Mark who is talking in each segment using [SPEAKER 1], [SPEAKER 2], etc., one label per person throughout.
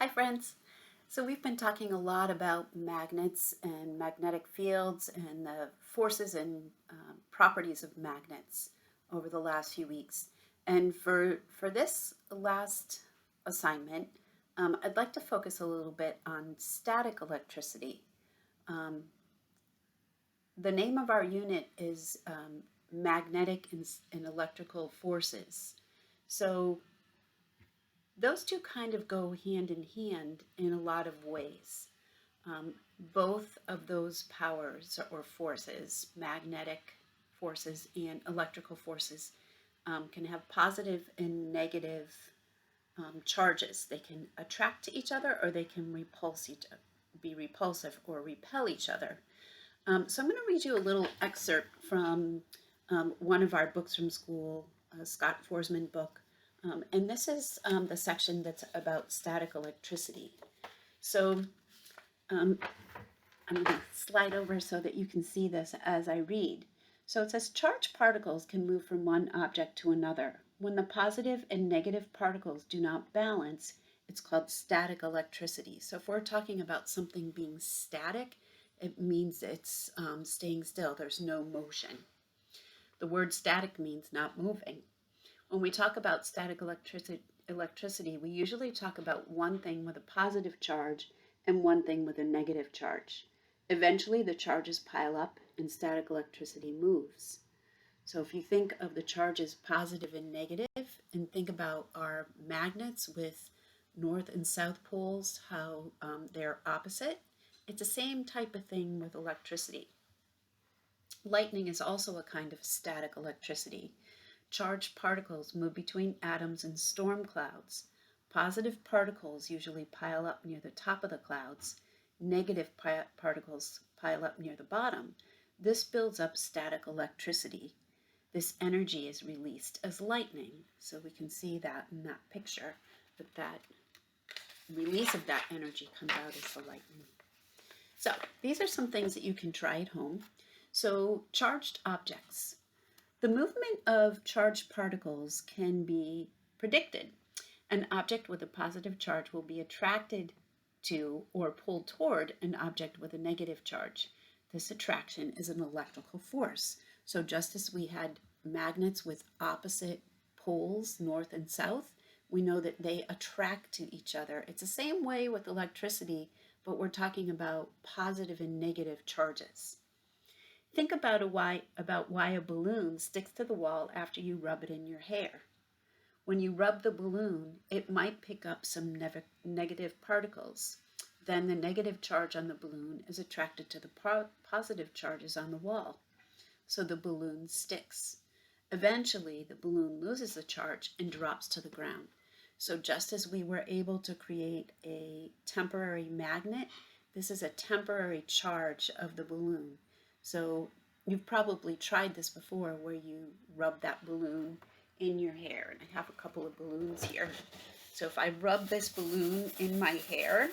[SPEAKER 1] Hi friends! So we've been talking a lot about magnets and magnetic fields and the forces and properties of magnets over the last few weeks. And for this last assignment, I'd like to focus a little bit on static electricity. Um, the name of our unit is magnetic and electrical forces. So those two kind of go hand in hand in a lot of ways. Um, Both of those powers or forces, magnetic forces and electrical forces, can have positive and negative charges. They can attract to each other or they can be repulsive or repel each other. So I'm going to read you a little excerpt from one of our books from school, a Scott Forsman book. And this is the section that's about static electricity. So um, I'm going to slide over so that you can see this as I read. So it says charged particles can move from one object to another. When the positive and negative particles do not balance, it's called static electricity. So if we're talking about something being static, it means it's staying still. There's no motion. The word static means not moving. When we talk about static electricity, we usually talk about one thing with a positive charge and one thing with a negative charge. Eventually, the charges pile up and static electricity moves. So if you think of the charges positive and negative, and think about our magnets with north and south poles, how they're opposite, it's the same type of thing with electricity. Lightning is also a kind of static electricity. Charged particles move between atoms in storm clouds. Positive particles usually pile up near the top of the clouds. Negative particles pile up near the bottom. This builds up static electricity. This energy is released as lightning. So we can see that in that picture, that release of that energy comes out as the lightning. So these are some things that you can try at home. So charged objects. The movement of charged particles can be predicted. An object with a positive charge will be attracted to or pulled toward an object with a negative charge. This attraction is an electrical force. So just as we had magnets with opposite poles, north and south, we know that they attract to each other. It's the same way with electricity, but we're talking about positive and negative charges. Think about why a balloon sticks to the wall after you rub it in your hair. When you rub the balloon, it might pick up some negative particles. Then the negative charge on the balloon is attracted to the positive charges on the wall. So the balloon sticks. Eventually, the balloon loses the charge and drops to the ground. So just as we were able to create a temporary magnet, this is a temporary charge of the balloon. So you've probably tried this before where you rub that balloon in your hair. And I have a couple of balloons here. So if I rub this balloon in my hair,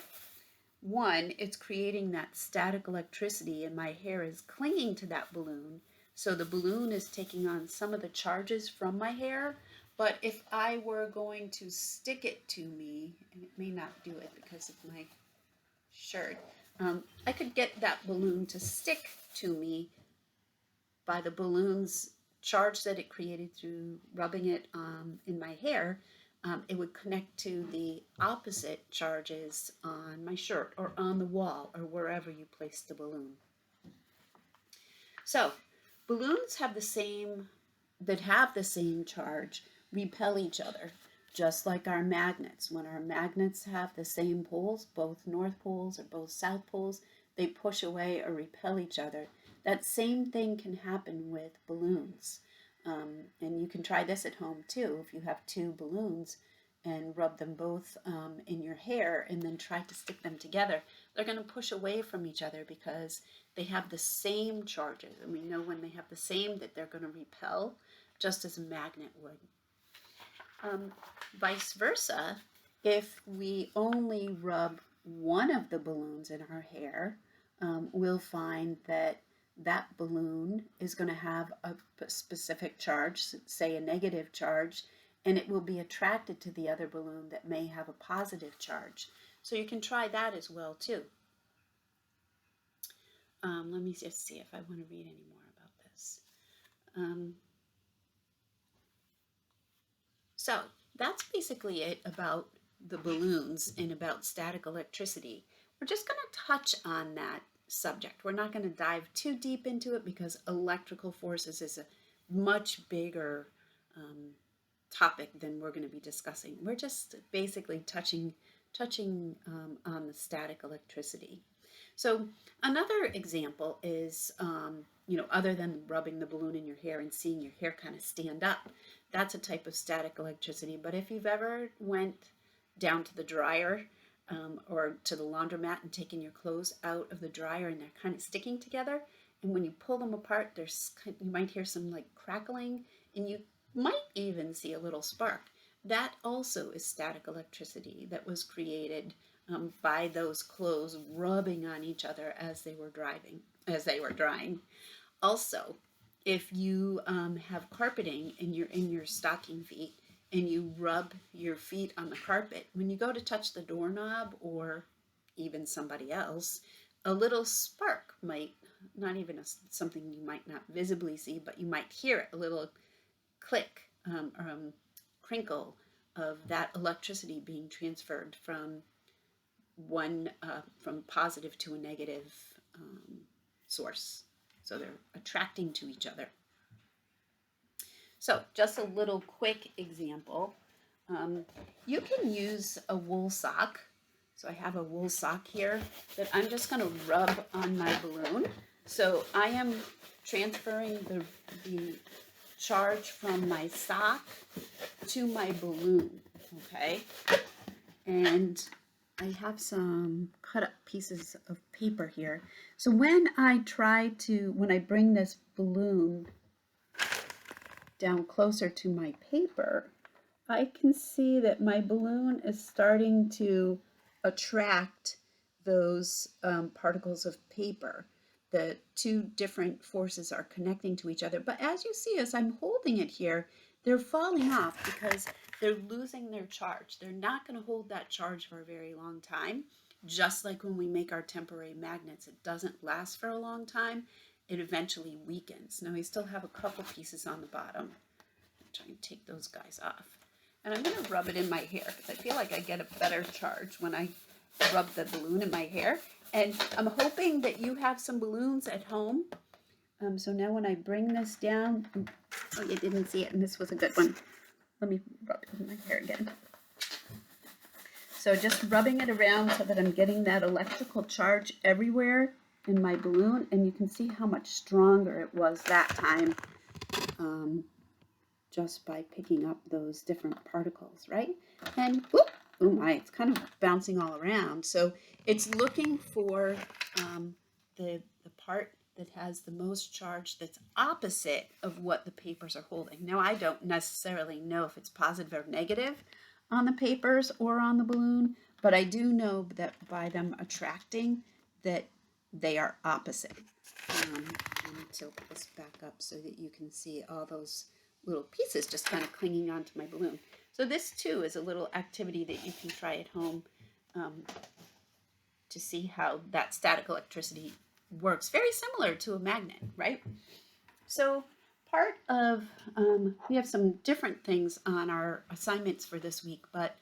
[SPEAKER 1] one, it's creating that static electricity and my hair is clinging to that balloon. So the balloon is taking on some of the charges from my hair. But if I were going to stick it to me, and it may not do it because of my shirt, I could get that balloon to stick to me by the balloon's charge that it created through rubbing it in my hair. It would connect to the opposite charges on my shirt or on the wall or wherever you place the balloon. So balloons that have the same charge repel each other, just like our magnets. When our magnets have the same poles, both north poles or both south poles, they push away or repel each other. That same thing can happen with balloons. And you can try this at home too. If you have two balloons and rub them both in your hair and then try to stick them together, they're going to push away from each other because they have the same charges. And we know when they have the same that they're going to repel, just as a magnet would. Vice versa, if we only rub one of the balloons in our hair, we'll find that that balloon is going to have a specific charge, say a negative charge, and it will be attracted to the other balloon that may have a positive charge. So you can try that as well too. Let me just see if I want to read any more about this. Um, so that's basically it about the balloons and about static electricity. We're just going to touch on that subject. We're not going to dive too deep into it because electrical forces is a much bigger topic than we're going to be discussing. We're just basically touching on the static electricity. So another example is, other than rubbing the balloon in your hair and seeing your hair kind of stand up, that's a type of static electricity. But if you've ever went down to the dryer or to the laundromat and taken your clothes out of the dryer and they're kind of sticking together, and when you pull them apart, you might hear some like crackling, and you might even see a little spark. That also is static electricity that was created by those clothes rubbing on each other as they were drying. Also, if you have carpeting and you're in your stocking feet and you rub your feet on the carpet, when you go to touch the doorknob or even somebody else, a little spark might, not even something you might not visibly see, but you might hear it, a little click or crinkle of that electricity being transferred from from positive to a negative source. So they're attracting to each other. So just a little quick example. You can use a wool sock. So I have a wool sock here that I'm just going to rub on my balloon. So I am transferring the charge from my sock to my balloon, okay? And I have some cut up pieces of paper here. So when I bring this balloon down closer to my paper, I can see that my balloon is starting to attract those particles of paper. The two different forces are connecting to each other. But as you see, as I'm holding it here, they're falling off because they're losing their charge. They're not going to hold that charge for a very long time. Just like when we make our temporary magnets, it doesn't last for a long time. It eventually weakens. Now we still have a couple pieces on the bottom. I'm trying to take those guys off. And I'm going to rub it in my hair because I feel like I get a better charge when I rub the balloon in my hair. And I'm hoping that you have some balloons at home. So now when I bring this down, oh, you didn't see it, and this was a good one. Let me rub it in my hair again. So just rubbing it around so that I'm getting that electrical charge everywhere in my balloon, and you can see how much stronger it was that time just by picking up those different particles, right? And whoop, oh my, it's kind of bouncing all around. So it's looking for the part that has the most charge that's opposite of what the papers are holding. Now, I don't necessarily know if it's positive or negative on the papers or on the balloon, but I do know that by them attracting that they are opposite. Let me tilt this back up so that you can see all those little pieces just kind of clinging onto my balloon. So this too is a little activity that you can try at home to see how that static electricity works. Very similar to a magnet, right? So part of, we have some different things on our assignments for this week, but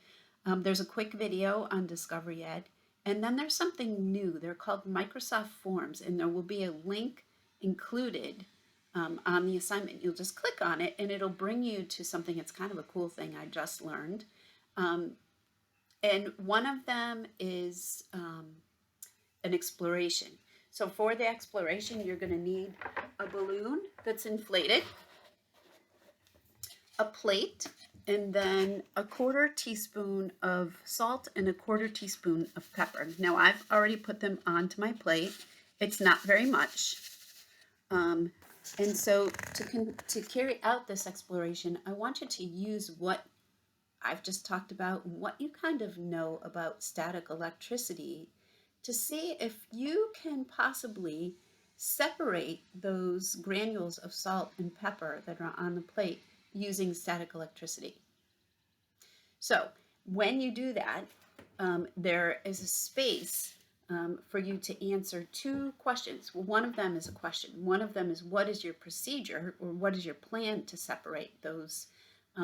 [SPEAKER 1] there's a quick video on Discovery Ed, and then there's something new. They're called Microsoft Forms, and there will be a link included on the assignment. You'll just click on it, and it'll bring you to something. It's kind of a cool thing I just learned. And one of them is an exploration. So for the exploration, you're going to need a balloon that's inflated, a plate, and then a 1/4 teaspoon of salt and a 1/4 teaspoon of pepper. Now I've already put them onto my plate. It's not very much. And so to carry out this exploration, I want you to use what I've just talked about, what you kind of know about static electricity, to see if you can possibly separate those granules of salt and pepper that are on the plate using static electricity. So when you do that, there is a space for you to answer two questions. Well, one of them is a question. One of them is, what is your procedure, or what is your plan to separate those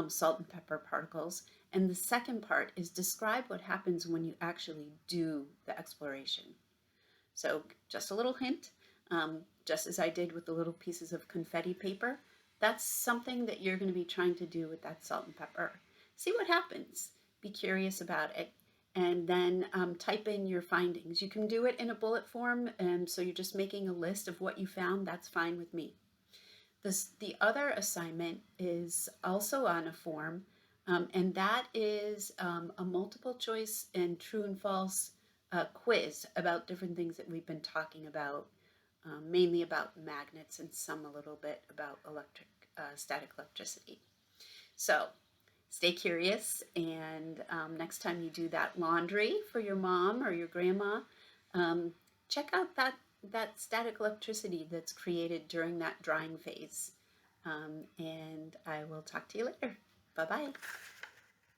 [SPEAKER 1] salt and pepper particles? And the second part is, describe what happens when you actually do the exploration. So just a little hint, just as I did with the little pieces of confetti paper, that's something that you're going to be trying to do with that salt and pepper. See what happens. Be curious about it. And then type in your findings. You can do it in a bullet form, and so you're just making a list of what you found. That's fine with me. The other assignment is also on a form, and that is a multiple choice and true and false quiz about different things that we've been talking about, mainly about magnets and some a little bit about static electricity. So stay curious, and next time you do that laundry for your mom or your grandma, check out that static electricity that's created during that drying phase. And I will talk to you later. Bye-bye.